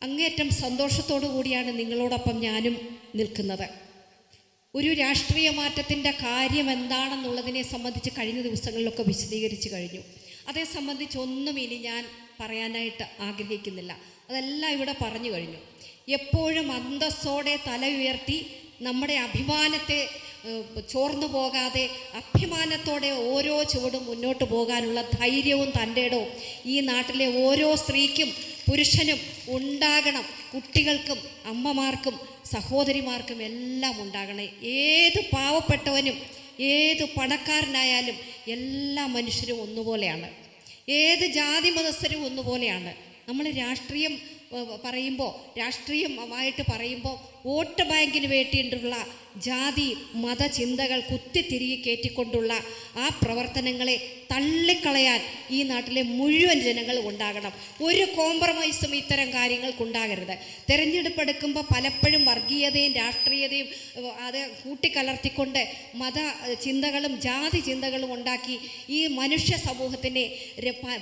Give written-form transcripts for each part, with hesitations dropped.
അങ്ങേയറ്റം സന്തോഷത്തോടു കൂടിയാണ് നിങ്ങളോടൊപ്പം ഞാനും നിൽക്കുന്നത്. ഒരു രാഷ്ട്രീയ മാറ്റത്തിൻ്റെ കാര്യം എന്താണെന്നുള്ളതിനെ സംബന്ധിച്ച് കഴിഞ്ഞ ദിവസങ്ങളിലൊക്കെ വിശദീകരിച്ച് കഴിഞ്ഞു. അതേ സംബന്ധിച്ച് ഒന്നും ഇനി ഞാൻ പറയാനായിട്ട് ആഗ്രഹിക്കുന്നില്ല. അതെല്ലാം ഇവിടെ പറഞ്ഞു കഴിഞ്ഞു. എപ്പോഴും അന്തസ്സോടെ തല ഉയർത്തി നമ്മുടെ അഭിമാനത്തെ ചോർന്നു പോകാതെ അഭിമാനത്തോടെ ഓരോ ചുവടും മുന്നോട്ട് പോകാനുള്ള ധൈര്യവും തൻ്റെ ഇടവും ഈ നാട്ടിലെ ഓരോ സ്ത്രീക്കും പുരുഷനും ഉണ്ടാകണം. കുട്ടികൾക്കും അമ്മമാർക്കും സഹോദരിമാർക്കും എല്ലാം ഉണ്ടാകണം. ഏത് പാവപ്പെട്ടവനും ഏത് പണക്കാരനായാലും എല്ലാ മനുഷ്യരും ഒന്നുപോലെയാണ്. ഏത് ജാതി മതസ്ഥരും ഒന്നുപോലെയാണ്. നമ്മൾ രാഷ്ട്രീയമായിട്ട് പറയുമ്പോൾ വോട്ട് ബാങ്കിന് വേണ്ടിയിട്ടുള്ള ജാതി മതചിന്തകൾ കുത്തിത്തിരികെ കയറ്റിക്കൊണ്ടുള്ള ആ പ്രവർത്തനങ്ങളെ തള്ളിക്കളയാൻ ഈ നാട്ടിലെ മുഴുവൻ ജനങ്ങളും ഉണ്ടാകണം. ഒരു കോംപ്രമൈസും ഇത്തരം കാര്യങ്ങൾക്കുണ്ടാകരുത്. തെരഞ്ഞെടുപ്പ് എടുക്കുമ്പോൾ പലപ്പോഴും വർഗീയതയും രാഷ്ട്രീയതയും അത് കൂട്ടിക്കലർത്തിക്കൊണ്ട് മത ചിന്തകളും ജാതി ചിന്തകളും ഉണ്ടാക്കി ഈ മനുഷ്യ സമൂഹത്തിനെ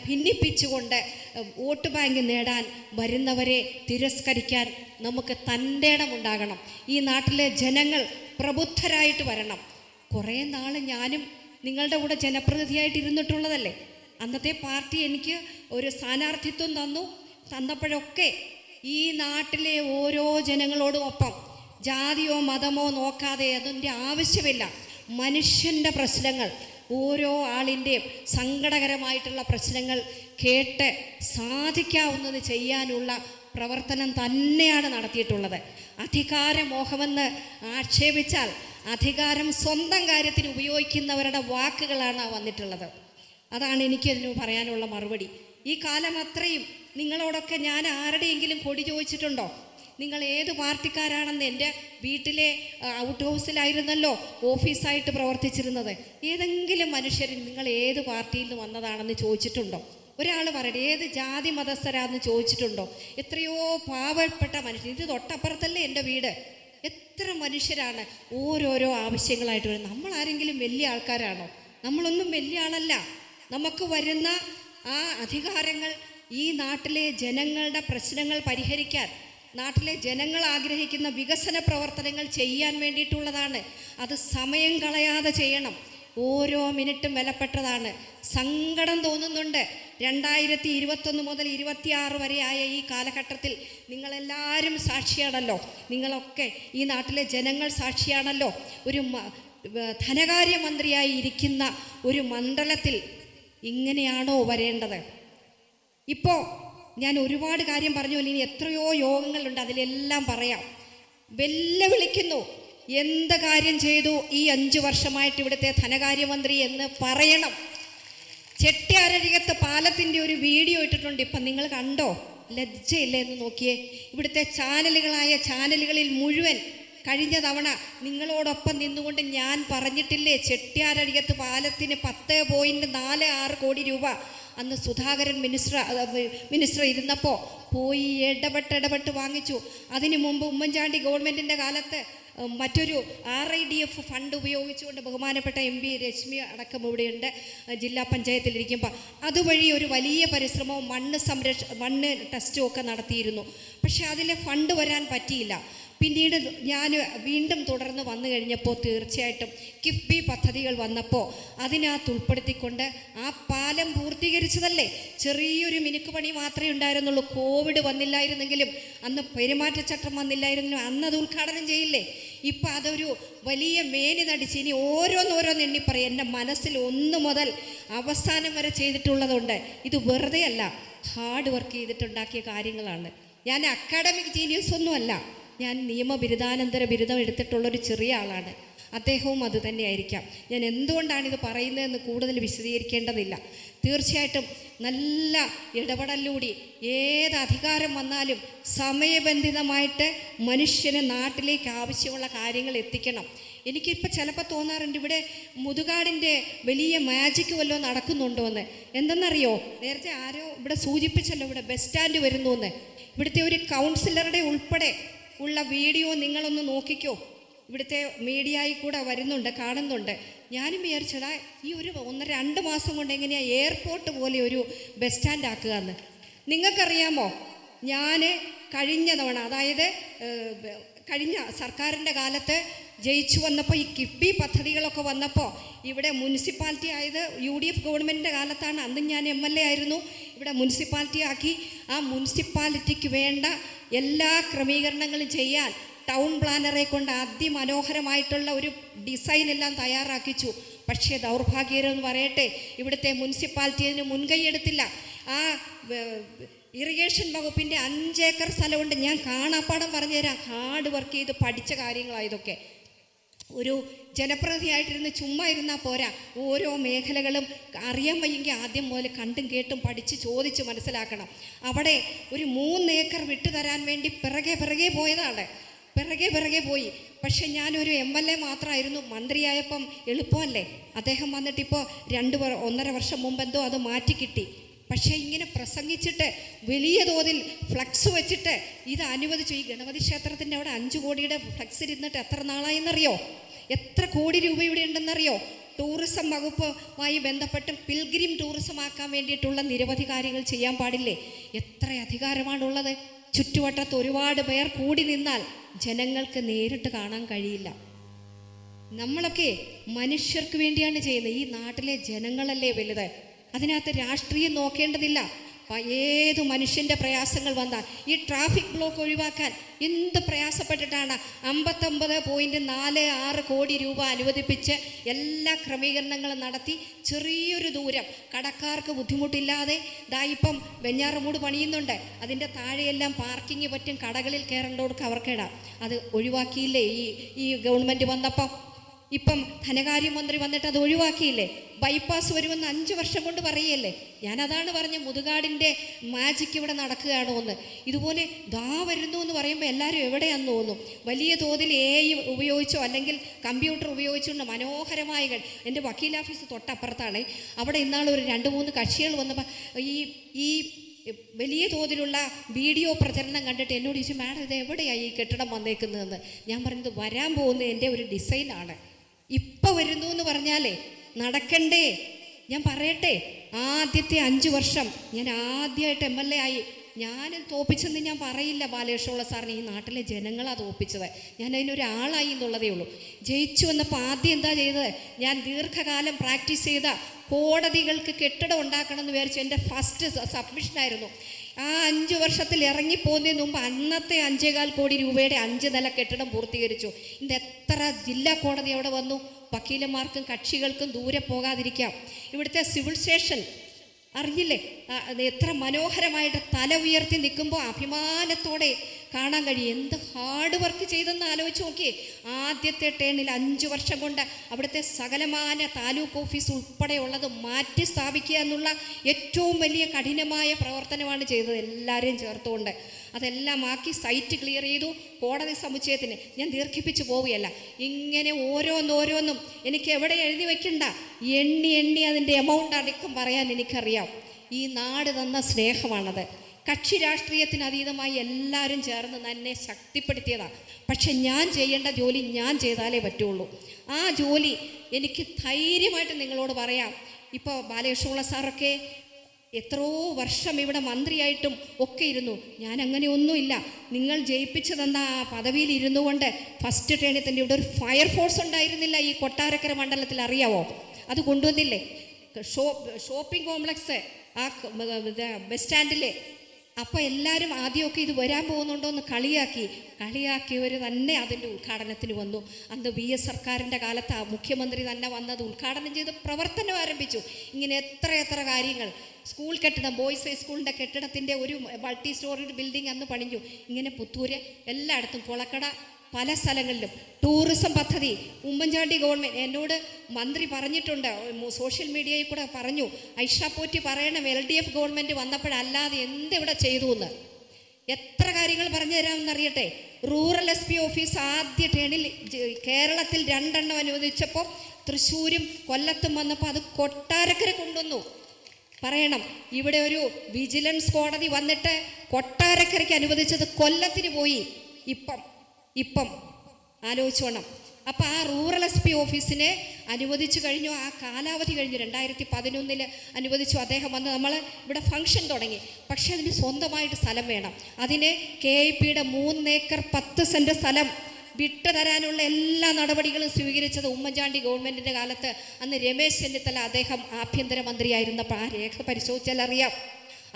ഭിന്നിപ്പിച്ചുകൊണ്ട് വോട്ട് ബാങ്ക് നേടാൻ വരുന്നവരെ തിരസ്കരിക്കാൻ നമുക്ക് തൻ്റെ ഇടമുണ്ടാകണം. ഈ നാട്ടിലെ ജനങ്ങൾ പ്രബുദ്ധരായിട്ട് വരണം. കുറേ നാൾ ഞാനും നിങ്ങളുടെ കൂടെ ജനപ്രതിനിധിയായിട്ട് ഇരുന്നിട്ടുള്ളതല്ലേ. അന്നത്തെ പാർട്ടി എനിക്ക് ഒരു സ്ഥാനാർത്ഥിത്വം തന്നപ്പോഴൊക്കെ ഈ നാട്ടിലെ ഓരോ ജനങ്ങളോടും ഒപ്പം ജാതിയോ മതമോ നോക്കാതെ അതിൻ്റെ ആവശ്യമില്ല. മനുഷ്യൻ്റെ പ്രശ്നങ്ങൾ, ഓരോ ആളിൻ്റെയും സങ്കടകരമായിട്ടുള്ള പ്രശ്നങ്ങൾ കേട്ട് സാധിക്കാവുന്നത് ചെയ്യാനുള്ള പ്രവർത്തനം തന്നെയാണ് നടത്തിയിട്ടുള്ളത്. അധികാരമോഹമെന്ന് ആക്ഷേപിച്ചാൽ അധികാരം സ്വന്തം കാര്യത്തിന് ഉപയോഗിക്കുന്നവരുടെ വാക്കുകളാണ് വന്നിട്ടുള്ളത്. അതാണ് എനിക്കതിന് പറയാനുള്ള മറുപടി. ഈ കാലം അത്രയും നിങ്ങളോടൊക്കെ ഞാൻ ആരുടെയെങ്കിലും കൊടി ചോദിച്ചിട്ടുണ്ടോ? നിങ്ങൾ ഏത് പാർട്ടിക്കാരാണെന്ന് എൻ്റെ വീട്ടിലെ ഔട്ട് ഹൗസിലായിരുന്നല്ലോ ഓഫീസായിട്ട് പ്രവർത്തിച്ചിരുന്നത്. ഏതെങ്കിലും മനുഷ്യർ നിങ്ങൾ ഏത് പാർട്ടിയിൽ നിന്ന് വന്നതാണെന്ന് ചോദിച്ചിട്ടുണ്ടോ? ഒരാൾ പറയട്ടെ, ഏത് ജാതി മതസ്ഥരാന്ന് ചോദിച്ചിട്ടുണ്ടോ? എത്രയോ പാവപ്പെട്ട മനുഷ്യർ, ഇത് തൊട്ടപ്പുറത്തല്ലേ എൻ്റെ വീട്. എത്ര മനുഷ്യരാണ് ഓരോരോ ആവശ്യങ്ങളായിട്ട് വരുന്നത്. നമ്മളാരെങ്കിലും വലിയ ആൾക്കാരാണോ? നമ്മളൊന്നും വലിയ ആളല്ല. നമുക്ക് വരുന്ന ആ അധികാരങ്ങൾ ഈ നാട്ടിലെ ജനങ്ങളുടെ പ്രശ്നങ്ങൾ പരിഹരിക്കാൻ, നാട്ടിലെ ജനങ്ങൾ ആഗ്രഹിക്കുന്ന വികസന പ്രവർത്തനങ്ങൾ ചെയ്യാൻ വേണ്ടിയിട്ടുള്ളതാണ്. അത് സമയം കളയാതെ ചെയ്യണം. ഓരോ മിനിറ്റും വിലപ്പെട്ടതാണ്. സങ്കടം തോന്നുന്നുണ്ട്. 2021 മുതൽ 26 വരെയായ ഈ കാലഘട്ടത്തിൽ നിങ്ങളെല്ലാവരും സാക്ഷിയാണല്ലോ. നിങ്ങളൊക്കെ ഈ നാട്ടിലെ ജനങ്ങൾ സാക്ഷിയാണല്ലോ. ഒരു ധനകാര്യമന്ത്രിയായി ഇരിക്കുന്ന ഒരു മണ്ഡലത്തിൽ ഇങ്ങനെയാണോ വരേണ്ടത്? ഇപ്പോൾ ഞാൻ ഒരുപാട് കാര്യം പറഞ്ഞു. ഇനി എത്രയോ യോഗങ്ങളുണ്ട്, അതിലെല്ലാം പറയാം. വെല്ലുവിളിക്കുന്നു. എന്ത് കാര്യം ചെയ്തു ഈ 5 വർഷമായിട്ട് ഇവിടുത്തെ ധനകാര്യമന്ത്രി എന്ന് പറയണം. ചെട്ടിയാരരികത്ത് പാലത്തിൻ്റെ ഒരു വീഡിയോ ഇട്ടിട്ടുണ്ട്. ഇപ്പം നിങ്ങൾ കണ്ടോ? ലജ്ജയില്ലേ എന്ന് നോക്കിയേ. ഇവിടുത്തെ ചാനലുകളിൽ മുഴുവൻ കഴിഞ്ഞ തവണ നിങ്ങളോടൊപ്പം നിന്നുകൊണ്ട് ഞാൻ പറഞ്ഞിട്ടില്ലേ, ചെട്ടിയാരരികത്ത് പാലത്തിന് 10.46 കോടി രൂപ അന്ന് സുധാകരൻ മിനിസ്റ്റർ ഇരുന്നപ്പോൾ പോയി ഇടപെട്ട് വാങ്ങിച്ചു. അതിനു മുമ്പ് ഉമ്മൻചാണ്ടി ഗവൺമെൻറ്റിൻ്റെ കാലത്ത് മറ്റൊരു RIDF ഫണ്ട് ഉപയോഗിച്ചുകൊണ്ട് ബഹുമാനപ്പെട്ട MP രശ്മി അടക്കം ഇവിടെയുണ്ട്, ജില്ലാ പഞ്ചായത്തിലിരിക്കുമ്പോൾ അതുവഴി ഒരു വലിയ പരിശ്രമവും മണ്ണ് ടെസ്റ്റും ഒക്കെ നടത്തിയിരുന്നു. പക്ഷെ അതിലെ ഫണ്ട് വരാൻ പറ്റിയില്ല. പിന്നീട് ഞാൻ വീണ്ടും തുടർന്ന് വന്നു കഴിഞ്ഞപ്പോൾ തീർച്ചയായിട്ടും കിഫ്ബി പദ്ധതികൾ വന്നപ്പോൾ അതിനകത്ത് ഉൾപ്പെടുത്തിക്കൊണ്ട് ആ പാലം പൂർത്തീകരിച്ചതല്ലേ. ചെറിയൊരു മിനുക്കുപണി മാത്രമേ ഉണ്ടായിരുന്നുള്ളൂ. കോവിഡ് വന്നില്ലായിരുന്നെങ്കിലും, അന്ന് പെരുമാറ്റച്ചട്ടം വന്നില്ലായിരുന്നെങ്കിലും അന്നത് ഉദ്ഘാടനം ചെയ്യില്ലേ. ഇപ്പം അതൊരു വലിയ മേനി നടിച്ച് ഇനി ഓരോന്നോരോന്ന് എണ്ണിപ്പറയും. എൻ്റെ മനസ്സിൽ 1 മുതൽ അവസാനം വരെ ചെയ്തിട്ടുള്ളതുണ്ട്. ഇത് വെറുതെ അല്ല, ഹാർഡ് വർക്ക് ചെയ്തിട്ടുണ്ടാക്കിയ കാര്യങ്ങളാണ്. ഞാൻ അക്കാഡമിക് ജീനിയസ് ഒന്നുമല്ല. ഞാൻ നിയമബിരുദാനന്തര ബിരുദം എടുത്തിട്ടുള്ളൊരു ചെറിയ ആളാണ്. അദ്ദേഹവും അത് തന്നെയായിരിക്കാം. ഞാൻ എന്തുകൊണ്ടാണിത് പറയുന്നതെന്ന് കൂടുതൽ വിശദീകരിക്കേണ്ടതില്ല. തീർച്ചയായിട്ടും നല്ല ഇടപെടലിലൂടെ ഏത് അധികാരം വന്നാലും സമയബന്ധിതമായിട്ട് മനുഷ്യന് നാട്ടിലേക്ക് ആവശ്യമുള്ള കാര്യങ്ങൾ എത്തിക്കണം. എനിക്കിപ്പോൾ ചിലപ്പോൾ തോന്നാറുണ്ട്, ഇവിടെ മുതുകാടിൻ്റെ വലിയ മാജിക്ക് വല്ലതും നടക്കുന്നുണ്ടോ എന്ന്. എന്തെന്നറിയോ, നേരത്തെ ആരോ ഇവിടെ സൂചിപ്പിച്ചല്ലോ, ഇവിടെ ബസ് സ്റ്റാൻഡ് വരുന്നു എന്ന്. ഇവിടുത്തെ ഒരു കൗൺസിലറുടെ ഉൾപ്പെടെ ഉള്ള വീഡിയോ നിങ്ങളൊന്ന് നോക്കിക്കോ. ഇവിടുത്തെ മീഡിയയിൽ കൂടെ വരുന്നുണ്ട്, കാണുന്നുണ്ട്. ഞാനും വിചാരിച്ചതാ ഈ ഒരു 1-2 മാസം കൊണ്ട് എങ്ങനെയാണ് എയർപോർട്ട് പോലെ ഒരു ബസ് സ്റ്റാൻഡ് ആക്കുക എന്ന്. നിങ്ങൾക്കറിയാമോ, ഞാൻ കഴിഞ്ഞ തവണ, അതായത് കഴിഞ്ഞ സർക്കാരിൻ്റെ കാലത്ത് ജയിച്ചു വന്നപ്പോൾ ഈ കിഫ്ബി പദ്ധതികളൊക്കെ വന്നപ്പോൾ ഇവിടെ മുനിസിപ്പാലിറ്റി ആയത് UDF ഗവൺമെൻറ്റിൻ്റെ കാലത്താണ്. അന്നും ഞാൻ MLA ആയിരുന്നു. ഇവിടെ മുനിസിപ്പാലിറ്റി ആക്കി. ആ മുനിസിപ്പാലിറ്റിക്ക് വേണ്ട എല്ലാ ക്രമീകരണങ്ങളും ചെയ്യാൻ ടൗൺ പ്ലാനറെ കൊണ്ട് അതിമനോഹരമായിട്ടുള്ള ഒരു ഡിസൈൻ എല്ലാം തയ്യാറാക്കിച്ചു. പക്ഷേ ദൗർഭാഗ്യകരമെന്ന് പറയട്ടെ, ഇവിടുത്തെ മുനിസിപ്പാലിറ്റി അതിന് മുൻകൈ എടുത്തില്ല. ആ ഇറിഗേഷൻ വകുപ്പിൻ്റെ 5 ഏക്കർ സ്ഥലമുണ്ട്. ഞാൻ കാണാപ്പാടം പറഞ്ഞുതരാം. ഹാർഡ് വർക്ക് ചെയ്ത് പഠിച്ച കാര്യങ്ങളായതൊക്കെ. ഒരു ജനപ്രതിനിധിയായിട്ടിരുന്ന് ചുമ്മാ ഇരുന്നാൽ പോരാ, ഓരോ മേഖലകളും അറിയാൻ വയ്യെങ്കിൽ ആദ്യം മുതൽ കണ്ടും കേട്ടും പഠിച്ച് ചോദിച്ച് മനസ്സിലാക്കണം. അവിടെ ഒരു 3 ഏക്കർ വിട്ടുതരാൻ വേണ്ടി പിറകെ പോയതാണ്. പിറകെ പോയി. പക്ഷെ ഞാനൊരു MLA മാത്രമായിരുന്നു. മന്ത്രിയായപ്പം എളുപ്പമല്ലേ. അദ്ദേഹം വന്നിട്ടിപ്പോൾ 1.5 വർഷം മുമ്പെന്തോ അത് മാറ്റിക്കിട്ടി. പക്ഷേ ഇങ്ങനെ പ്രസംഗിച്ചിട്ട് വലിയ തോതിൽ ഫ്ലക്സ് വെച്ചിട്ട് ഇത് അനുവദിച്ചു. ഈ ഗണപതി ക്ഷേത്രത്തിൻ്റെ അവിടെ 5 കോടിയുടെ ഫ്ലക്സ് ഇരുന്നിട്ട് എത്ര നാളായെന്നറിയോ? എത്ര കോടി രൂപ ഇവിടെ ഉണ്ടെന്നറിയോ? ടൂറിസം വകുപ്പുമായി ബന്ധപ്പെട്ട് പിൽഗ്രിം ടൂറിസം ആക്കാൻ വേണ്ടിയിട്ടുള്ള നിരവധി കാര്യങ്ങൾ ചെയ്യാൻ പാടില്ലേ? എത്ര അധികാരമാണുള്ളത്? ചുറ്റുവട്ടത്ത് ഒരുപാട് പേർ കൂടി നിന്നാൽ ജനങ്ങൾക്ക് നേരിട്ട് കാണാൻ കഴിയില്ല. നമ്മളൊക്കെ മനുഷ്യർക്ക് വേണ്ടിയാണ് ചെയ്യുന്നത്. ഈ നാട്ടിലെ ജനങ്ങളല്ലേ വലുത്. അതിനകത്ത് രാഷ്ട്രീയം നോക്കേണ്ടതില്ല. ഏതു മനുഷ്യൻ്റെ പ്രയാസങ്ങൾ വന്നാൽ ഈ ട്രാഫിക് ബ്ലോക്ക് ഒഴിവാക്കാൻ എന്ത് പ്രയാസപ്പെട്ടിട്ടാണ് 59.46 കോടി രൂപ അനുവദിപ്പിച്ച് എല്ലാ ക്രമീകരണങ്ങളും നടത്തി ചെറിയൊരു ദൂരം കടക്കാർക്ക് ബുദ്ധിമുട്ടില്ലാതെ ഇപ്പം വെഞ്ഞാറമൂട് പണിയുന്നുണ്ട്. അതിൻ്റെ താഴെയെല്ലാം പാർക്കിങ് പറ്റും. കടകളിൽ കയറേണ്ടവർക്ക് അവർക്കിടാം. അത് ഒഴിവാക്കിയില്ലേ ഈ ഗവൺമെൻറ് വന്നപ്പം? ഇപ്പം ധനകാര്യമന്ത്രി വന്നിട്ട് അത് ഒഴിവാക്കിയില്ലേ? ബൈപ്പാസ് വരുമെന്ന് 5 വർഷം കൊണ്ട് പറയല്ലേ. ഞാനതാണ് പറഞ്ഞ മുതുകാടിൻ്റെ മാജിക്ക് ഇവിടെ നടക്കുകയാണോ എന്ന്. ഇതുപോലെ വരുന്നു എന്ന് പറയുമ്പോൾ എല്ലാവരും എവിടെയാണെന്ന് തോന്നും. വലിയ തോതിൽ AI ഉപയോഗിച്ചോ അല്ലെങ്കിൽ കമ്പ്യൂട്ടർ ഉപയോഗിച്ചുകൊണ്ട് മനോഹരമായ എൻ്റെ വക്കീൽ ഓഫീസ് തൊട്ടപ്പുറത്താണ്. അവിടെ ഇന്നാളെ ഒരു 2-3 കക്ഷികൾ വന്നപ്പോൾ ഈ വലിയ തോതിലുള്ള വീഡിയോ പ്രചരണം കണ്ടിട്ട് എന്നോട് ചോദിച്ചു, മാഡം ഇത് എവിടെയാണ് ഈ കെട്ടിടം വന്നേക്കുന്നതെന്ന്. ഞാൻ പറഞ്ഞത് വരാൻ പോകുന്നത് എൻ്റെ ഒരു ഡിസൈനാണ്. ഇപ്പം വരുന്നു എന്ന് പറഞ്ഞാലേ നടക്കണ്ടേ? ഞാൻ പറയട്ടെ, ആദ്യത്തെ 5 വർഷം ഞാൻ ആദ്യമായിട്ട് MLA ആയി. ഞാൻ തോപ്പിച്ചെന്ന് ഞാൻ പറയില്ല ബാലകൃഷ്ണപിള്ള സാറിന്. ഈ നാട്ടിലെ ജനങ്ങളാണ് തോപ്പിച്ചത്. ഞാൻ അതിനൊരാളായി എന്നുള്ളതേ ഉള്ളൂ. ജയിച്ചു വന്നപ്പോൾ ആദ്യം എന്താ ചെയ്തത്? ഞാൻ ദീർഘകാലം പ്രാക്ടീസ് ചെയ്ത കോടതികൾക്ക് കെട്ടിടം ഉണ്ടാക്കണം എന്ന് വിചാരിച്ചു. എൻ്റെ ഫസ്റ്റ് സബ്മിഷനായിരുന്നു. ആ 5 വർഷത്തിൽ ഇറങ്ങിപ്പോകുന്നതിന് മുമ്പ് അന്നത്തെ 5.25 കോടി രൂപയുടെ 5 നില കെട്ടിടം പൂർത്തീകരിച്ചു. ഇന്ന് എത്ര ജില്ലാ കോടതി അവിടെ വന്നു. വക്കീലന്മാർക്കും കക്ഷികൾക്കും ദൂരെ പോകാതിരിക്കാം. ഇവിടുത്തെ സിവിൽ സ്റ്റേഷൻ അറിഞ്ഞില്ലേ? എത്ര മനോഹരമായിട്ട് തല ഉയർത്തി നിൽക്കുമ്പോൾ അഭിമാനത്തോടെ കാണാൻ കഴിയും. എന്ത് ഹാർഡ് വർക്ക് ചെയ്തെന്ന് ആലോചിച്ച് നോക്കിയേ. ആദ്യത്തെ ടേണിൽ 5 വർഷം കൊണ്ട് അവിടുത്തെ സകലമാന താലൂക്ക് ഓഫീസ് ഉൾപ്പെടെയുള്ളത് മാറ്റി സ്ഥാപിക്കുക എന്നുള്ള ഏറ്റവും വലിയ കഠിനമായ പ്രവർത്തനമാണ് ചെയ്തത്. എല്ലാവരെയും ചേർത്തുകൊണ്ട് അതെല്ലാം ആക്കി സൈറ്റ് ക്ലിയർ ചെയ്തു. കോടതി സമുച്ചയത്തിന് ഞാൻ ദീർഘിപ്പിച്ച് പോവുകയല്ല. ഇങ്ങനെ ഓരോന്നോരോന്നും എനിക്ക് എവിടെ എഴുതി വയ്ക്കണ്ട, എണ്ണി അതിൻ്റെ എമൗണ്ട് അടക്കം പറയാൻ എനിക്കറിയാം. ഈ നാട് തന്ന സ്നേഹമാണത്. കക്ഷി രാഷ്ട്രീയത്തിന് അതീതമായി എല്ലാവരും ചേർന്ന് തന്നെ ശക്തിപ്പെടുത്തിയതാണ്. പക്ഷെ ഞാൻ ചെയ്യേണ്ട ജോലി ഞാൻ ചെയ്താലേ പറ്റുള്ളൂ. ആ ജോലി എനിക്ക് ധൈര്യമായിട്ട് നിങ്ങളോട് പറയാം. ഇപ്പോൾ ബാലകൃഷ്ണപിള്ള സാറൊക്കെ എത്രയോ വർഷം ഇവിടെ മന്ത്രിയായിട്ടും ഒക്കെ ഇരുന്നു. ഞാൻ അങ്ങനെ ഒന്നുമില്ല. നിങ്ങൾ ജയിപ്പിച്ചു തന്ന ആ പദവിയിൽ ഇരുന്നു കൊണ്ട് ഫസ്റ്റ് ടേണിൽ തന്നെ ഇവിടെ ഒരു ഫയർഫോഴ്സ് ഉണ്ടായിരുന്നില്ല ഈ കൊട്ടാരക്കര മണ്ഡലത്തിൽ, അറിയാവോ? അത് കൊണ്ടുവന്നില്ലേ? ഷോപ്പിംഗ് കോംപ്ലക്സ് ആ ബസ് സ്റ്റാൻഡിൽ. അപ്പോൾ എല്ലാവരും ആദ്യമൊക്കെ ഇത് വരാൻ പോകുന്നുണ്ടോ എന്ന് കളിയാക്കിയവർ തന്നെ അതിൻ്റെ ഉദ്ഘാടനത്തിന് വന്നു. അന്ന് VS സർക്കാരിൻ്റെ കാലത്ത് മുഖ്യമന്ത്രി തന്നെ വന്നത് ഉദ്ഘാടനം ചെയ്ത് പ്രവർത്തനം ആരംഭിച്ചു. ഇങ്ങനെ എത്ര കാര്യങ്ങൾ. സ്കൂൾ കെട്ടിടം, ബോയ്സ് ഹൈസ്കൂളിൻ്റെ കെട്ടിടത്തിൻ്റെ ഒരു മൾട്ടി സ്റ്റോറി ബിൽഡിംഗ് അന്ന് പണിഞ്ഞു. ഇങ്ങനെ പുത്തൂര് എല്ലായിടത്തും, കൊളക്കട, പല സ്ഥലങ്ങളിലും ടൂറിസം പദ്ധതി ഉമ്മൻചാണ്ടി ഗവൺമെൻറ് എന്നോട് മന്ത്രി പറഞ്ഞിട്ടുണ്ട്, സോഷ്യൽ മീഡിയയിൽ കൂടെ പറഞ്ഞു, ഐഷ പോറ്റി പറയണം LDF ഗവൺമെൻറ് വന്നപ്പോഴല്ലാതെ എന്തിവിടെ ചെയ്തു എന്ന്. എത്ര കാര്യങ്ങൾ പറഞ്ഞു തരാമെന്നറിയട്ടെ. റൂറൽ SP ഓഫീസ് ആദ്യ ടേണിൽ കേരളത്തിൽ 2 അനുവദിച്ചപ്പോൾ തൃശ്ശൂരും കൊല്ലത്തും വന്നപ്പോൾ അത് കൊട്ടാരക്കര കൊണ്ടുവന്നു. പറയണം, ഇവിടെ ഒരു വിജിലൻസ് കോടതി വന്നിട്ട് കൊട്ടാരക്കരയ്ക്ക് അനുവദിച്ചത് കൊല്ലത്തിന് പോയി. ഇപ്പം ആലോചിച്ചോണം. അപ്പോൾ ആ റൂറൽ SP ഓഫീസിനെ അനുവദിച്ചു കഴിഞ്ഞു. ആ കാലാവധി കഴിഞ്ഞു. 2011 അനുവദിച്ചു. അദ്ദേഹം വന്ന് നമ്മൾ ഇവിടെ ഫംഗ്ഷൻ തുടങ്ങി. പക്ഷേ അതിന് സ്വന്തമായിട്ട് സ്ഥലം വേണം. അതിന് KIPയുടെ 3 ഏക്കർ 10 സെൻറ്റ് സ്ഥലം വിട്ടു തരാനുള്ള എല്ലാ നടപടികളും സ്വീകരിച്ചത് ഉമ്മൻചാണ്ടി ഗവൺമെൻറ്റിൻ്റെ കാലത്ത്. അന്ന് രമേശ് ചെന്നിത്തല അദ്ദേഹം ആഭ്യന്തരമന്ത്രിയായിരുന്നപ്പോൾ ആ രേഖ പരിശോധിച്ചാൽ അറിയാം.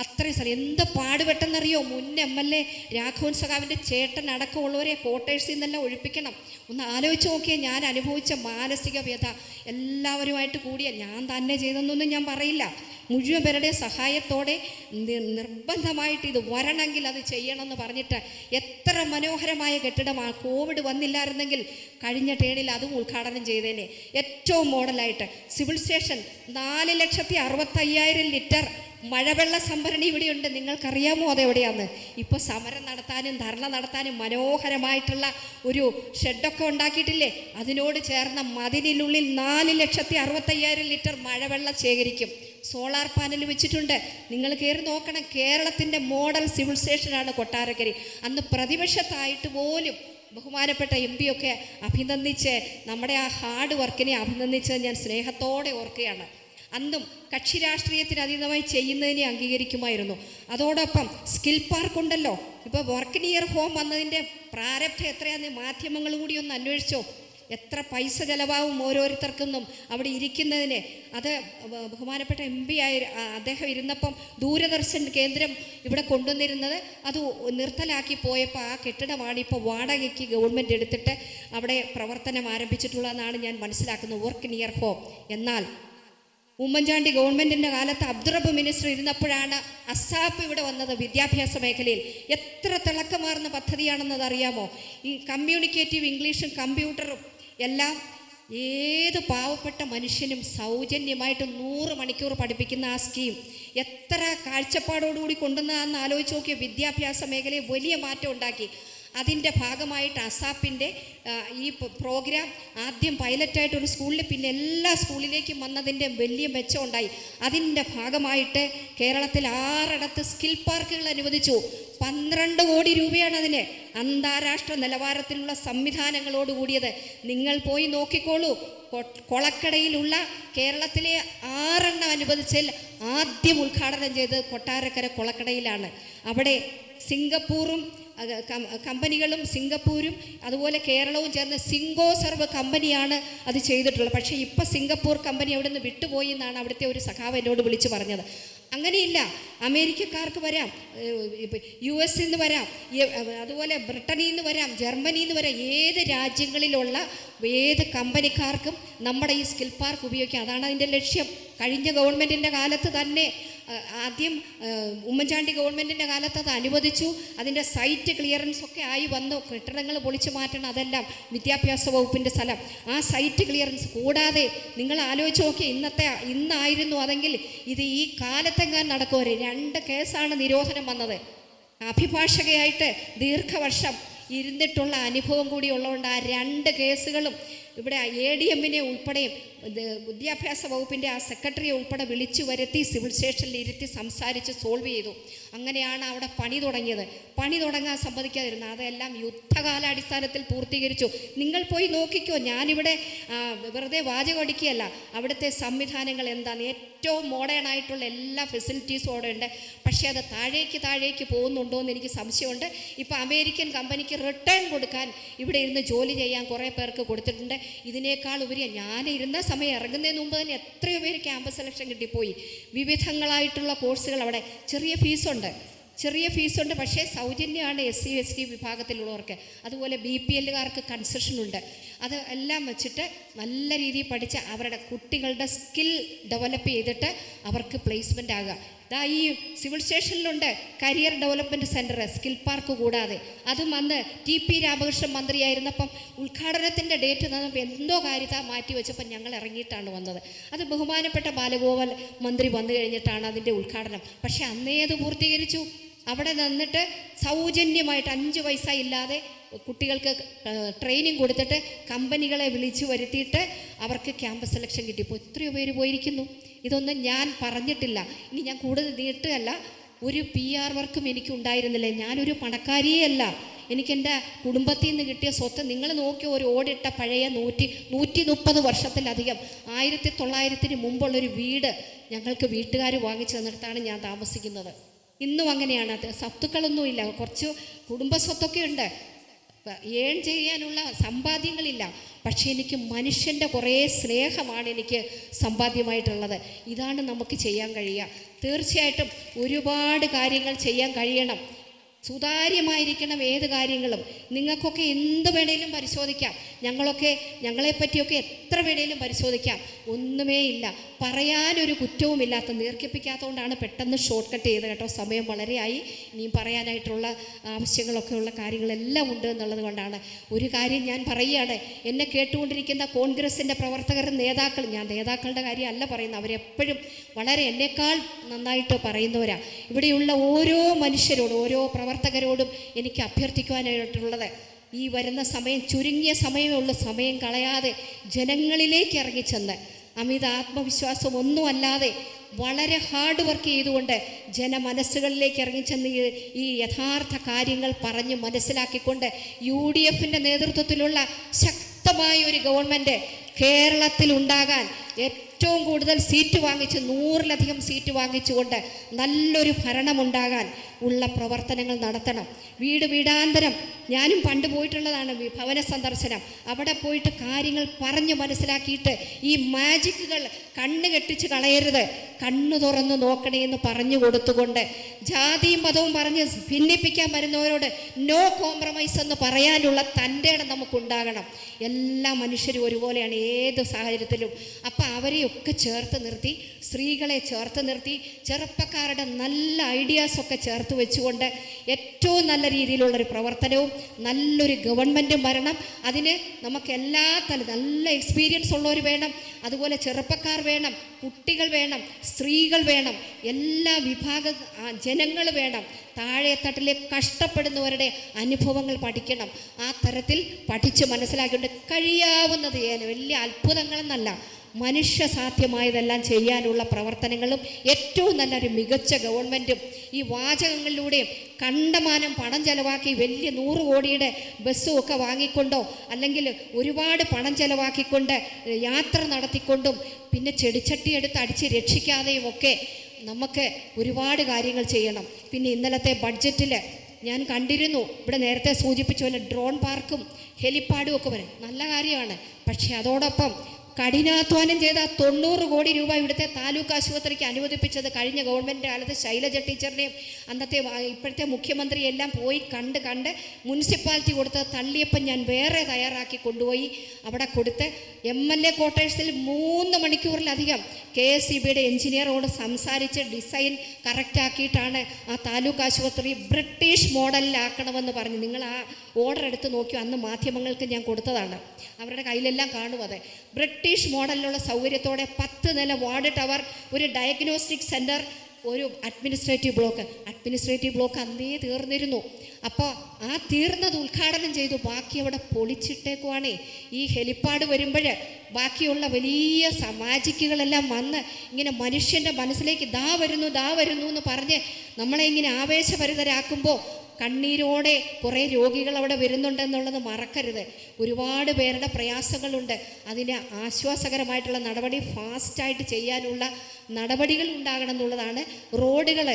അത്രയും സ്ഥലം എന്ത് പാടുപെട്ടെന്നറിയോ. മുൻ MLA രാഘവൻ സഖാവിൻ്റെ ചേട്ടൻ അടക്കമുള്ളവരെ ക്വാർട്ടേഴ്സിൽ നിന്നെല്ലാം ഒഴിപ്പിക്കണം. ഒന്ന് ആലോചിച്ച് നോക്കിയാൽ ഞാൻ അനുഭവിച്ച മാനസിക വ്യഥ. എല്ലാവരുമായിട്ട് കൂടിയ ഞാൻ തന്നെ ചെയ്തെന്നൊന്നും ഞാൻ പറയില്ല. മുഴുവൻ പേരുടെ സഹായത്തോടെ നിർബന്ധമായിട്ട് ഇത് വരണമെങ്കിൽ അത് ചെയ്യണമെന്ന് പറഞ്ഞിട്ട് എത്ര മനോഹരമായ കെട്ടിടമാണ്. കോവിഡ് വന്നില്ലായിരുന്നെങ്കിൽ കഴിഞ്ഞ ടേണിൽ അതും ഉദ്ഘാടനം ചെയ്തേനെ. ഏറ്റവും മോഡലായിട്ട് സിവിൽ സ്റ്റേഷൻ 4,65,000 ലിറ്റർ മഴവെള്ള സംഭരണി ഇവിടെയുണ്ട്. നിങ്ങൾക്കറിയാമോ അതെവിടെയാന്ന്? ഇപ്പോൾ സമരം നടത്താനും ധർണ നടത്താനും മനോഹരമായിട്ടുള്ള ഒരു ഷെഡൊക്കെ ഉണ്ടാക്കിയിട്ടില്ലേ? അതിനോട് ചേർന്ന മതിലിനുള്ളിൽ 4,65,000 ലിറ്റർ മഴവെള്ളം ശേഖരിക്കും. സോളാർ പാനൽ വെച്ചിട്ടുണ്ട്. നിങ്ങൾ കയറി നോക്കണം. കേരളത്തിൻ്റെ മോഡൽ സിവിൽ സ്റ്റേഷനാണ് കൊട്ടാരക്കരി. അന്ന് പ്രതിപക്ഷത്തായിട്ട് പോലും ബഹുമാനപ്പെട്ട MP ഒക്കെ അഭിനന്ദിച്ച് നമ്മുടെ ആ ഹാർഡ് വർക്കിനെ അഭിനന്ദിച്ച് ഞാൻ സ്നേഹത്തോടെ ഓർക്കുകയാണ്. അന്നും കക്ഷി രാഷ്ട്രീയത്തിന് അതീതമായി ചെയ്യുന്നതിനെ അംഗീകരിക്കുമായിരുന്നു. അതോടൊപ്പം സ്കിൽ പാർക്ക് ഉണ്ടല്ലോ. ഇപ്പോൾ വർക്ക് നിയർ ഹോം വന്നതിൻ്റെ പ്രാരബ്ധം എത്രയാണെന്ന് മാധ്യമങ്ങൾ കൂടി ഒന്ന് അന്വേഷിച്ചോ. എത്ര പൈസ ചിലവാകും ഓരോരുത്തർക്കൊന്നും അവിടെ ഇരിക്കുന്നതിന്. അത് ബഹുമാനപ്പെട്ട MP അദ്ദേഹം ഇരുന്നപ്പം ദൂരദർശൻ കേന്ദ്രം ഇവിടെ കൊണ്ടുവന്നിരുന്നത് അത് നിർത്തലാക്കി പോയപ്പോൾ ആ കെട്ടിടമാണ് ഇപ്പോൾ വാടകയ്ക്ക് ഗവൺമെൻറ് എടുത്തിട്ട് അവിടെ പ്രവർത്തനം ആരംഭിച്ചിട്ടുള്ളതെന്നാണ് ഞാൻ മനസ്സിലാക്കുന്നത്, വർക്ക് നിയർ ഹോം. എന്നാൽ ഉമ്മൻചാണ്ടി ഗവൺമെൻറ്റിൻ്റെ കാലത്ത് അബ്ദുറബ്ബ് മിനിസ്റ്റർ ഇരുന്നപ്പോഴാണ് അസാപ്പ് ഇവിടെ വന്നത്. വിദ്യാഭ്യാസ മേഖലയിൽ എത്ര തിളക്കമാർന്ന പദ്ധതിയാണെന്നത് അറിയാമോ? ഈ കമ്മ്യൂണിക്കേറ്റീവ് ഇംഗ്ലീഷും കമ്പ്യൂട്ടറും എല്ലാം ഏത് പാവപ്പെട്ട മനുഷ്യനും സൗജന്യമായിട്ട് 100 മണിക്കൂർ പഠിപ്പിക്കുന്ന ആ സ്കീം എത്ര കാഴ്ചപ്പാടോടുകൂടി കൊണ്ടുവന്നതെന്ന് ആലോചിച്ച് നോക്കിയ. വിദ്യാഭ്യാസ മേഖലയിൽ വലിയ മാറ്റം ഉണ്ടാക്കി. അതിൻ്റെ ഭാഗമായിട്ട് അസാപ്പിൻ്റെ ഈ പ്രോഗ്രാം ആദ്യം പൈലറ്റായിട്ട് ഒരു സ്കൂളിൽ പിന്നെ എല്ലാ സ്കൂളിലേക്കും വന്നതിൻ്റെ വലിയ മെച്ചം ഉണ്ടായി. അതിൻ്റെ ഭാഗമായിട്ട് കേരളത്തിൽ 6 സ്കിൽ പാർക്കുകൾ അനുവദിച്ചു. 12 കോടി രൂപയാണ് അതിന്. അന്താരാഷ്ട്ര നിലവാരത്തിലുള്ള സംവിധാനങ്ങളോട് കൂടിയത്. നിങ്ങൾ പോയി നോക്കിക്കോളൂ. കൊളക്കടയിലുള്ള കേരളത്തിലെ 6 അനുവദിച്ചതിൽ ആദ്യം ഉദ്ഘാടനം ചെയ്തത് കൊട്ടാരക്കര കൊളക്കടയിലാണ്. അവിടെ സിംഗപ്പൂറും കമ്പനികളും സിംഗപ്പൂരും അതുപോലെ കേരളവും ചേർന്ന് സിംഗോ സർവ് കമ്പനിയാണ് അത് ചെയ്തിട്ടുള്ളത്. പക്ഷേ ഇപ്പോൾ സിംഗപ്പൂർ കമ്പനി അവിടെ നിന്ന് വിട്ടുപോയി എന്നാണ് അവിടുത്തെ ഒരു സഖാവ് എന്നോട് വിളിച്ച് പറഞ്ഞത്. അങ്ങനെയില്ല, അമേരിക്കക്കാർക്ക് വരാം, US നിന്ന് വരാം, അതുപോലെ ബ്രിട്ടനിൽ നിന്ന് വരാം, ജർമ്മനിയിൽ നിന്ന് വരാം. ഏത് രാജ്യങ്ങളിലുള്ള ഏത് കമ്പനിക്കാർക്കും നമ്മുടെ ഈ സ്കിൽ പാർക്ക് ഉപയോഗിക്കാം. അതാണ് അതിൻ്റെ ലക്ഷ്യം. കഴിഞ്ഞ ഗവൺമെൻറ്റിൻ്റെ കാലത്ത് തന്നെ ആദ്യം ഉമ്മൻചാണ്ടി ഗവൺമെൻറ്റിൻ്റെ കാലത്ത് അത് അനുവദിച്ചു. അതിൻ്റെ സൈറ്റ് ക്ലിയറൻസ് ഒക്കെ ആയി വന്നു. കെട്ടിടങ്ങൾ പൊളിച്ചു മാറ്റണം, അതെല്ലാം വിദ്യാഭ്യാസ വകുപ്പിൻ്റെ സ്ഥലം. ആ സൈറ്റ് ക്ലിയറൻസ് കൂടാതെ നിങ്ങൾ ആലോചിച്ച് നോക്കി, ഇന്നായിരുന്നു അതെങ്കിൽ ഇത് ഈ കാലത്തെങ്ങാൻ നടക്കുമോ? 2 കേസാണ് നിരോധനം വന്നത്. അഭിഭാഷകയായിട്ട് ദീർഘവർഷം ഇരുന്നിട്ടുള്ള അനുഭവം കൂടി ഉള്ളതുകൊണ്ട് ആ 2 കേസുകളും ഇവിടെ ADM-നെ ഉൾപ്പെടെയും വിദ്യാഭ്യാസ വകുപ്പിൻ്റെ ആ സെക്രട്ടറിയെ ഉൾപ്പെടെ വിളിച്ചു വരുത്തി സിവിൽ സ്റ്റേഷനിൽ ഇരുത്തി സംസാരിച്ച് സോൾവ് ചെയ്തു. അങ്ങനെയാണ് അവിടെ പണി തുടങ്ങിയത്. പണി തുടങ്ങാൻ സമ്മതിക്കാതിരുന്നത് അതെല്ലാം യുദ്ധകാലാടിസ്ഥാനത്തിൽ പൂർത്തീകരിച്ചു. നിങ്ങൾ പോയി നോക്കിക്കോ. ഞാനിവിടെ വെറുതെ വാചകടിക്കുകയല്ല. അവിടുത്തെ സംവിധാനങ്ങൾ എന്താണ്? ഏറ്റവും മോഡേൺ ആയിട്ടുള്ള എല്ലാ ഫെസിലിറ്റീസും അവിടെ ഉണ്ട്. പക്ഷേ അത് താഴേക്ക് പോകുന്നുണ്ടോ എന്ന് എനിക്ക് സംശയമുണ്ട്. ഇപ്പോൾ അമേരിക്കൻ കമ്പനിക്ക് റിട്ടേൺ കൊടുക്കാൻ ഇവിടെ ഇരുന്ന് ജോലി ചെയ്യാൻ കുറേ പേർക്ക് കൊടുത്തിട്ടുണ്ട്. ഇതിനേക്കാൾ ഉപരി ഞാൻ ഇരുന്ന സമയം ഇറങ്ങുന്നതിന് മുമ്പ് തന്നെ എത്രയോ പേര് ക്യാമ്പസ് സെലക്ഷൻ കിട്ടിപ്പോയി. വിവിധങ്ങളായിട്ടുള്ള കോഴ്സുകൾ അവിടെ. ചെറിയ ഫീസുണ്ട്, പക്ഷേ സൗജന്യമാണ് SC ST വിഭാഗത്തിലുള്ളവർക്ക്. അതുപോലെ BPL-കാർക്ക് കൺസെഷനുണ്ട്. അത് എല്ലാം വെച്ചിട്ട് നല്ല രീതിയിൽ പഠിച്ച് അവരുടെ കുട്ടികളുടെ സ്കിൽ ഡെവലപ്പ് ചെയ്തിട്ട് അവർക്ക് പ്ലേസ്മെൻ്റ് ആകുക. ഈ സിവിൽ സ്റ്റേഷനിലുണ്ട് career development centre, skill park കൂടാതെ. അതും അന്ന് TP രാമകൃഷ്ണൻ മന്ത്രിയായിരുന്നപ്പം ഉദ്ഘാടനത്തിൻ്റെ ഡേറ്റ് തന്നപ്പോൾ എന്തോ കാര്യത്തെ മാറ്റി വെച്ചപ്പം ഞങ്ങൾ ഇറങ്ങിയിട്ടാണ് വന്നത്. അത് ബഹുമാനപ്പെട്ട ബാലഗോപാൽ മന്ത്രി വന്നു കഴിഞ്ഞിട്ടാണ് അതിൻ്റെ ഉദ്ഘാടനം. പക്ഷേ അന്നേ അത് പൂർത്തീകരിച്ചു. അവിടെ നിന്നിട്ട് സൗജന്യമായിട്ട് 5 പൈസ ഇല്ലാതെ കുട്ടികൾക്ക് ട്രെയിനിങ് കൊടുത്തിട്ട് കമ്പനികളെ വിളിച്ചു വരുത്തിയിട്ട് അവർക്ക് ക്യാമ്പസ് സെലക്ഷൻ കിട്ടിയപ്പോൾ എത്രയോ പേര് പോയിരിക്കുന്നു. ഇതൊന്നും ഞാൻ പറഞ്ഞിട്ടില്ല. ഇനി ഞാൻ കൂടുതൽ നീട്ടുകയല്ല. ഒരു PR വർക്കും എനിക്കുണ്ടായിരുന്നില്ല. ഞാനൊരു പണക്കാരിയേ അല്ല. എനിക്കെൻ്റെ കുടുംബത്തിൽ നിന്ന് കിട്ടിയ സ്വത്ത് നിങ്ങൾ നോക്കി ഒരു ഓടിട്ട പഴയ 130 വർഷത്തിലധികം 1900 മുമ്പുള്ളൊരു വീട് ഞങ്ങൾക്ക് വീട്ടുകാർ വാങ്ങിച്ചു തന്നിടത്താണ് ഞാൻ താമസിക്കുന്നത്. ഇന്നും അങ്ങനെയാണ്. അത് സ്വത്തുക്കളൊന്നുമില്ല, കുറച്ച് കുടുംബ സ്വത്തൊക്കെ ഉണ്ട്, ഏൺ ചെയ്യാനുള്ള സമ്പാദ്യങ്ങളില്ല. പക്ഷേ എനിക്ക് മനുഷ്യൻ്റെ കുറേ സ്നേഹമാണ് എനിക്ക് സമ്പാദ്യമായിട്ടുള്ളത്. ഇതാണ് നമുക്ക് ചെയ്യാൻ കഴിയുക. തീർച്ചയായിട്ടും ഒരുപാട് കാര്യങ്ങൾ ചെയ്യാൻ കഴിയണം. സുതാര്യമായിരിക്കണം ഏത് കാര്യങ്ങളും. നിങ്ങൾക്കൊക്കെ എന്ത് വേണേലും പരിശോധിക്കാം, ഞങ്ങളെപ്പറ്റിയൊക്കെ എത്ര വേണേലും പരിശോധിക്കാം. ഒന്നുമേ ഇല്ല, പറയാനൊരു കുറ്റവുമില്ലാത്ത, ദീർഘിപ്പിക്കാത്തതുകൊണ്ടാണ് പെട്ടെന്ന് ഷോർട്ട് കട്ട് ചെയ്ത് കേട്ടോ. സമയം വളരെയായി, ഇനിയും പറയാനായിട്ടുള്ള ആവശ്യങ്ങളൊക്കെ ഉള്ള കാര്യങ്ങളെല്ലാം ഉണ്ട് എന്നുള്ളത് കൊണ്ടാണ്. ഒരു കാര്യം ഞാൻ പറയുകയാണ്, എന്നെ കേട്ടുകൊണ്ടിരിക്കുന്ന കോൺഗ്രസിൻ്റെ പ്രവർത്തകർ, നേതാക്കൾ, ഞാൻ നേതാക്കളുടെ കാര്യമല്ല പറയുന്നത്, അവരെപ്പോഴും വളരെ എന്നേക്കാൾ നന്നായിട്ട് പറയുന്നവരാണ്. ഇവിടെയുള്ള ഓരോ മനുഷ്യരോടും ഓരോ പ്രവർത്തകരോടും എനിക്ക് അഭ്യർത്ഥിക്കുവാനായിട്ടുള്ളത്, ഈ വരുന്ന സമയം, ചുരുങ്ങിയ സമയമേ ഉള്ളൂ, സമയം കളയാതെ ജനങ്ങളിലേക്ക് ഇറങ്ങിച്ചെന്ന് അമിത ആത്മവിശ്വാസം ഒന്നുമല്ലാതെ വളരെ ഹാർഡ് വർക്ക് ചെയ്തുകൊണ്ട് ജനമനസ്സുകളിലേക്ക് ഇറങ്ങിച്ചെന്ന് ഈ യഥാർത്ഥ കാര്യങ്ങൾ പറഞ്ഞ് മനസ്സിലാക്കിക്കൊണ്ട് UDFൻ്റെ നേതൃത്വത്തിലുള്ള ശക്തമായ ഒരു ഗവൺമെൻറ് കേരളത്തിൽ ഉണ്ടാകാൻ ഏറ്റവും കൂടുതൽ സീറ്റ് വാങ്ങിച്ച് 100-ലധികം സീറ്റ് വാങ്ങിച്ചുകൊണ്ട് നല്ലൊരു ഭരണമുണ്ടാകാൻ ഉള്ള പ്രവർത്തനങ്ങൾ നടത്തണം. വീടാന്തരം ഞാനും പണ്ട് പോയിട്ടുള്ളതാണ്, ഭവന സന്ദർശനം. അവിടെ പോയിട്ട് കാര്യങ്ങൾ പറഞ്ഞ് മനസ്സിലാക്കിയിട്ട് ഈ മാജിക്കുകൾ കണ്ണ് കെട്ടിച്ച് കളയരുത്, കണ്ണു തുറന്ന് നോക്കണേ എന്ന് പറഞ്ഞു കൊടുത്തുകൊണ്ട് ജാതിയും മതവും പറഞ്ഞ് ഭിന്നിപ്പിക്കാൻ വരുന്നവരോട് നോ കോംപ്രമൈസ് എന്ന് പറയാനുള്ള തൻ്റെ ഇടം നമുക്കുണ്ടാകണം. എല്ലാ മനുഷ്യരും ഒരുപോലെയാണ് ഏത് സാഹചര്യത്തിലും. അപ്പം അവരെയൊക്കെ ചേർത്ത് നിർത്തി, സ്ത്രീകളെ ചേർത്ത് നിർത്തി, ചെറുപ്പക്കാരുടെ നല്ല ഐഡിയാസൊക്കെ ചേർത്ത് വെച്ചുകൊണ്ട് ഏറ്റവും നല്ല രീതിയിലുള്ളൊരു പ്രവർത്തനവും നല്ലൊരു ഗവൺമെൻറ്റും വരണം. അതിന് നമുക്ക് എല്ലാ നല്ല എക്സ്പീരിയൻസ് ഉള്ളവർ വേണം, അതുപോലെ ചെറുപ്പക്കാർ വേണം, കുട്ടികൾ വേണം, സ്ത്രീകൾ വേണം, എല്ലാ വിഭാഗ ജനങ്ങൾ വേണം. താഴെത്തട്ടിലെ കഷ്ടപ്പെടുന്നവരുടെ അനുഭവങ്ങൾ പഠിക്കണം. ആ തരത്തിൽ പഠിച്ച് മനസ്സിലാക്കിയിട്ട് കഴിയാവുന്നത് വലിയ അത്ഭുതങ്ങളെന്നല്ല, മനുഷ്യ സാധ്യമായതെല്ലാം ചെയ്യാനുള്ള പ്രവർത്തനങ്ങളും ഏറ്റവും നല്ലൊരു മികച്ച ഗവൺമെൻറ്റും ഈ വാചകങ്ങളിലൂടെയും കണ്ടമാനം പണം ചെലവാക്കി വലിയ 100 കോടിയുടെ ബസ്സും ഒക്കെ വാങ്ങിക്കൊണ്ടോ അല്ലെങ്കിൽ ഒരുപാട് പണം ചെലവാക്കിക്കൊണ്ട് യാത്ര നടത്തിക്കൊണ്ടും പിന്നെ ചെടിച്ചട്ടി എടുത്ത് അടിച്ച് രക്ഷിക്കാതെയും ഒക്കെ നമുക്ക് ഒരുപാട് കാര്യങ്ങൾ ചെയ്യണം. പിന്നെ ഇന്നലത്തെ ബഡ്ജറ്റിൽ ഞാൻ കണ്ടിരുന്നു, ഇവിടെ നേരത്തെ സൂചിപ്പിച്ച പോലെ ഡ്രോൺ പാർക്കും ഹെലിപ്പാഡും ഒക്കെ വരും, നല്ല കാര്യമാണ്. പക്ഷേ അതോടൊപ്പം കഠിനാധ്വാനം ചെയ്ത 90 കോടി രൂപ ഇവിടുത്തെ താലൂക്ക് ആശുപത്രിക്ക് അനുവദിപ്പിച്ചത് കഴിഞ്ഞ ഗവൺമെൻറ് കാലത്ത് ശൈലജ ടീച്ചറിനെയും അന്നത്തെ ഇപ്പോഴത്തെ മുഖ്യമന്ത്രിയെല്ലാം പോയി കണ്ട് മുനിസിപ്പാലിറ്റി കൊടുത്ത് തള്ളിയപ്പം ഞാൻ വേറെ തയ്യാറാക്കി കൊണ്ടുപോയി അവിടെ കൊടുത്ത് MLA ക്വാർട്ടേഴ്സിൽ 3 മണിക്കൂറിലധികം KSEBയുടെ എഞ്ചിനീയറോട് സംസാരിച്ച് ഡിസൈൻ കറക്റ്റാക്കിയിട്ടാണ് ആ താലൂക്ക് ആശുപത്രി ബ്രിട്ടീഷ് മോഡലിലാക്കണമെന്ന് പറഞ്ഞ്, നിങ്ങൾ ആ ഓർഡർ എടുത്ത് നോക്കിയോ, അന്ന് മാധ്യമങ്ങൾക്ക് ഞാൻ കൊടുത്തതാണ്, അവരുടെ കയ്യിലെല്ലാം കാണും. അത് ബ്രിട്ടീഷ് മോഡലിലുള്ള സൗകര്യത്തോടെ 10 നില വാർഡ് ടവർ, ഒരു ഡയഗ്നോസ്റ്റിക് സെൻറ്റർ, ഒരു അഡ്മിനിസ്ട്രേറ്റീവ് ബ്ലോക്ക് അന്നേ തീർന്നിരുന്നു. അപ്പോൾ ആ തീർന്നത് ഉദ്ഘാടനം ചെയ്തു, ബാക്കി അവിടെ പൊളിച്ചിട്ടേക്കുവാണേ. ഈ ഹെലിപ്പാഡ് വരുമ്പോൾ ബാക്കിയുള്ള വലിയ മാജിക്കുകളെല്ലാം വന്ന് ഇങ്ങനെ മനുഷ്യൻ്റെ മനസ്സിലേക്ക് ദാ വരുന്നു എന്ന് പറഞ്ഞ് നമ്മളെ ഇങ്ങനെ ആവേശഭരിതരാക്കുമ്പോൾ കണ്ണീരോടെ കുറേ രോഗികൾ അവിടെ വരുന്നുണ്ടെന്നുള്ളത് മറക്കരുത്. ഒരുപാട് പേരുടെ പ്രയാസങ്ങളുണ്ട്. അതിന് ആശ്വാസകരമായിട്ടുള്ള നടപടി ഫാസ്റ്റായിട്ട് ചെയ്യാനുള്ള നടപടികൾ ഉണ്ടാകണം എന്നുള്ളതാണ്. റോഡുകൾ,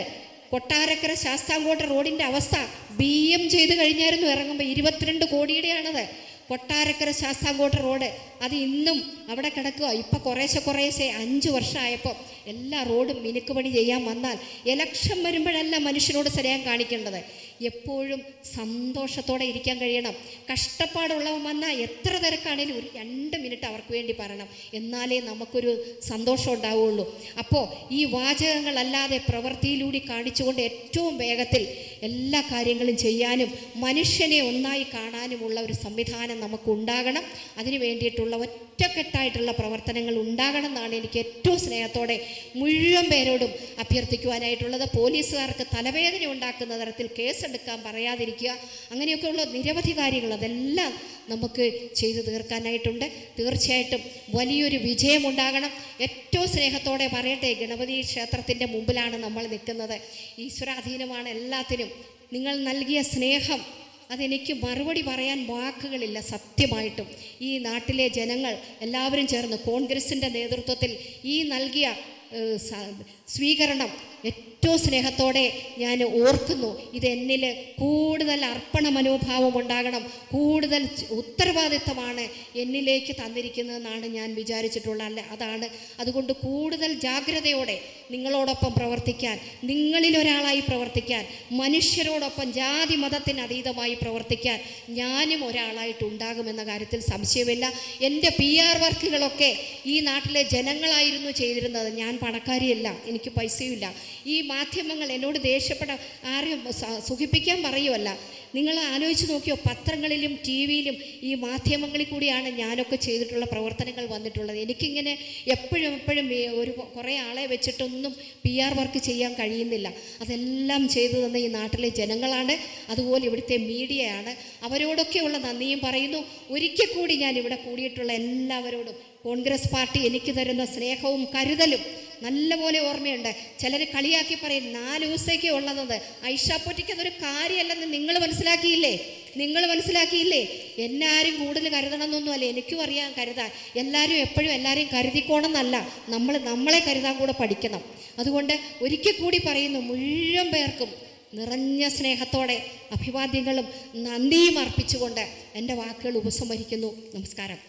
കൊട്ടാരക്കര ശാസ്താംകോട്ട റോഡിൻ്റെ അവസ്ഥ BM ചെയ്ത് കഴിഞ്ഞായിരുന്നു ഇറങ്ങുമ്പോൾ, 22 കോടിയുടെയാണത്. കൊട്ടാരക്കര ശാസ്താംകോട്ട റോഡ് അത് ഇന്നും അവിടെ കിടക്കുക. ഇപ്പം കുറേശ്ശെ 5 വർഷമായപ്പോൾ എല്ലാ റോഡും മിനുക്ക് പണി ചെയ്യാൻ വന്നാൽ ഇലക്ഷൻ വരുമ്പോഴല്ല മനുഷ്യനോട് സ്നേഹം കാണിക്കേണ്ടത്, എപ്പോഴും സന്തോഷത്തോടെ ഇരിക്കാൻ കഴിയണം. കഷ്ടപ്പാടുള്ളവൻ വന്നാൽ എത്ര തിരക്കാണേലും ഒരു 2 മിനിറ്റ് അവർക്ക് വേണ്ടി പറയണം, എന്നാലേ നമുക്കൊരു സന്തോഷം ഉണ്ടാവുകയുള്ളൂ. അപ്പോൾ ഈ വാചകങ്ങളല്ലാതെ പ്രവൃത്തിയിലൂടെ കാണിച്ചുകൊണ്ട് ഏറ്റവും വേഗത്തിൽ എല്ലാ കാര്യങ്ങളും ചെയ്യാനും മനുഷ്യനെ ഒന്നായി കാണാനുമുള്ള ഒരു സംവിധാനം നമുക്കുണ്ടാകണം. അതിനു വേണ്ടിയിട്ടുള്ള ഒറ്റക്കെട്ടായിട്ടുള്ള പ്രവർത്തനങ്ങൾ ഉണ്ടാകണം എന്നാണ് എനിക്ക് ഏറ്റവും സ്നേഹത്തോടെ മുഴുവൻ പേരോടും അഭ്യർത്ഥിക്കുവാനായിട്ടുള്ളത്. പോലീസുകാർക്ക് തലവേദന ഉണ്ടാക്കുന്ന തരത്തിൽ കേസെടുക്കാൻ പറയാതിരിക്കുക, അങ്ങനെയൊക്കെയുള്ള നിരവധി കാര്യങ്ങൾ അതെല്ലാം നമുക്ക് ചെയ്തു തീർക്കാനായിട്ടുണ്ട്. തീർച്ചയായിട്ടും വലിയൊരു വിജയമുണ്ടാകണം. ഏറ്റവും സ്നേഹത്തോടെ പറയട്ടെ, ഗണപതി ക്ഷേത്രത്തിൻ്റെ മുമ്പിലാണ് നമ്മൾ നിൽക്കുന്നത്. ഈശ്വരാധീനമാണ് എല്ലാത്തിനും. നിങ്ങൾ നൽകിയ സ്നേഹം അതെനിക്ക് മറുപടി പറയാൻ വാക്കുകളില്ല. സത്യമായിട്ടും ഈ നാട്ടിലെ ജനങ്ങൾ എല്ലാവരും ചേർന്ന് കോൺഗ്രസിൻ്റെ നേതൃത്വത്തിൽ ഈ നൽകിയ സ്വീകരണം ഏറ്റവും സ്നേഹത്തോടെ ഞാൻ ഓർക്കുന്നു. ഇതെന്നിൽ കൂടുതൽ അർപ്പണ മനോഭാവം ഉണ്ടാകണം, കൂടുതൽ ഉത്തരവാദിത്തമാണ് എന്നിലേക്ക് തന്നിരിക്കുന്നതെന്നാണ് ഞാൻ വിചാരിച്ചിട്ടുള്ളത്. അതുകൊണ്ട് കൂടുതൽ ജാഗ്രതയോടെ നിങ്ങളോടൊപ്പം പ്രവർത്തിക്കാൻ, നിങ്ങളിലൊരാളായി പ്രവർത്തിക്കാൻ, മനുഷ്യരോടൊപ്പം ജാതി മതത്തിന് അതീതമായി പ്രവർത്തിക്കാൻ ഞാനും ഒരാളായിട്ടുണ്ടാകുമെന്ന കാര്യത്തിൽ സംശയമില്ല. എൻ്റെ PR വർക്കുകളൊക്കെ ഈ നാട്ടിലെ ജനങ്ങളായിരുന്നു ചെയ്തിരുന്നത്. ഞാൻ പണക്കാരിയല്ല, എനിക്ക് പൈസയുമില്ല. ഈ മാധ്യമങ്ങൾ എന്നോട് ദേഷ്യപ്പെടാൻ ആരെയും സുഖിപ്പിക്കാൻ പറയുമല്ല. നിങ്ങൾ ആലോചിച്ച് നോക്കിയോ, പത്രങ്ങളിലും TV-യിലും ഈ മാധ്യമങ്ങളിൽ കൂടിയാണ് ഞാനൊക്കെ ചെയ്തിട്ടുള്ള പ്രവർത്തനങ്ങൾ വന്നിട്ടുള്ളത്. എനിക്കിങ്ങനെ എപ്പോഴും കുറേ ആളെ വെച്ചിട്ടൊന്നും PR വർക്ക് ചെയ്യാൻ കഴിയുന്നില്ല. അതെല്ലാം ചെയ്തു തന്ന ഈ നാട്ടിലെ ജനങ്ങളാണ്, അതുപോലെ ഇവിടുത്തെ മീഡിയയാണ്. അവരോടൊക്കെയുള്ള നന്ദിയും പറയുന്നു. ഒരിക്കൽ കൂടി ഞാൻ ഇവിടെ കൂടിയിട്ടുള്ള എല്ലാവരോടും കോൺഗ്രസ് പാർട്ടി എനിക്ക് തരുന്ന സ്നേഹവും കരുതലും നല്ലപോലെ ഓർമ്മയുണ്ട്. ചിലർ കളിയാക്കി പറയും 4 ദിവസത്തേക്കേ ഉള്ളതെന്ന്. ഐഷാപ്പൊറ്റിക്ക് അതൊരു കാര്യമല്ലെന്ന് നിങ്ങൾ മനസ്സിലാക്കിയില്ലേ? എന്നെ ആരും കൂടുതൽ കരുതണമെന്നൊന്നുമല്ല, എനിക്കും അറിയാൻ കരുതാൻ. എല്ലാവരും എപ്പോഴും എല്ലാവരെയും കരുതിക്കോണമെന്നല്ല, നമ്മളെ കരുതാൻ കൂടെ പഠിക്കണം. അതുകൊണ്ട് ഒരിക്കൽ കൂടി പറയുന്നു, മുഴുവൻ പേർക്കും നിറഞ്ഞ സ്നേഹത്തോടെ അഭിവാദ്യങ്ങളും നന്ദിയും അർപ്പിച്ചുകൊണ്ട് എൻ്റെ വാക്കുകൾ ഉപസംഹരിക്കുന്നു. നമസ്കാരം.